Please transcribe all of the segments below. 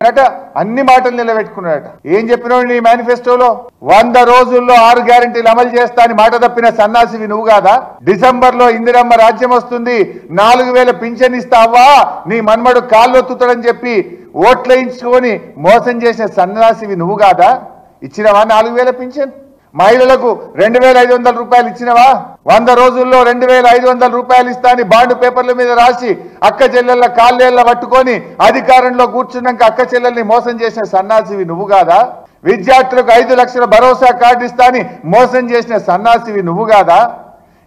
చెప్పినట అన్ని మాటలు నిలబెట్టుకున్నాడట. ఏం చెప్పినాడు నీ మేనిఫెస్టోలో? 100 రోజుల్లో 6 గ్యారెంటీలు అమలు చేస్తా అని మాట తప్పిన సన్నాసివి నువ్వు కాదా? డిసెంబర్ లో ఇందిరమ్మ రాజ్యం వస్తుంది, 4000 పింఛన్ ఇస్తావా, నీ మన్మడు కాళ్ళొత్తుతాడని చెప్పి ఓట్లేయించుకొని మోసం చేసిన సన్నాసివి నువ్వు కాదా? ఇచ్చినవా 4000 పింఛన్? మహిళలకు 2500 రూపాయలు ఇచ్చినవా? 100 రోజుల్లో 2500 రూపాయలు ఇస్తా అని బాండ్ పేపర్ల మీద రాసి అక్క చెల్లెళ్ళ కాళ్ళేళ్ళ పట్టుకొని అధికారంలో కూర్చున్నాక అక్క చెల్లెల్ని మోసం చేసిన సన్నాసివి నువ్వు కాదా? విద్యార్థులకు 5 లక్షల భరోసా కార్డు ఇస్తా అని మోసం చేసిన సన్నాసివి నువ్వు కాదా?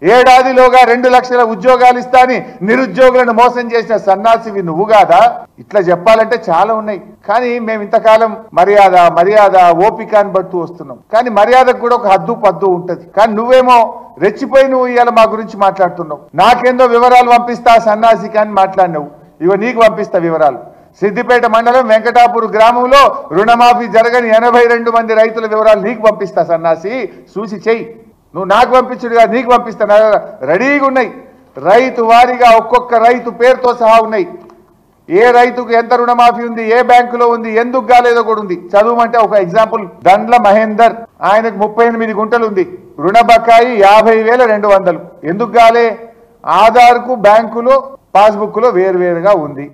ఏడాదిలోగా 2 లక్షల ఉద్యోగాలు ఇస్తా అని నిరుద్యోగులను మోసం చేసిన సన్నాసివి నువ్వు కాదా? ఇట్లా చెప్పాలంటే చాలా ఉన్నాయి. కానీ మేము ఇంతకాలం మర్యాద ఓపిక అని బట్టు వస్తున్నాం. కానీ మర్యాదకు కూడా ఒక హద్దు పద్దు ఉంటది. కానీ నువ్వేమో రెచ్చిపోయి నువ్వు ఇవాళ మా గురించి మాట్లాడుతున్నావు. నాకేందో వివరాలు పంపిస్తా సన్నాసికి అని మాట్లాడినావు. ఇవ నీకు పంపిస్తా వివరాలు. సిద్దిపేట మండలం వెంకటాపూర్ గ్రామంలో రుణమాఫీ జరగని 82 మంది రైతుల వివరాలు నీకు పంపిస్తా సన్నాసి, చూసి చెయ్యి. నువ్వు నాకు పంపించుడుగా నీకు పంపిస్తాను. రెడీగా ఉన్నాయి. రైతు వారీగా ఒక్కొక్క రైతు పేరుతో సహా ఉన్నాయి. ఏ రైతుకు ఎంత రుణమాఫీ ఉంది, ఏ బ్యాంకులో ఉంది, ఎందుకు కాలేదో కూడా ఉంది. చదువుమంటే ఒక ఎగ్జాంపుల్, దండ్ల మహేందర్, ఆయనకు 38 గుంటలు ఉంది, రుణ బకాయి 50,200. ఎందుకు కాలే? ఆధార్కు బ్యాంకులో పాస్బుక్ లో వేరువేరుగా ఉంది.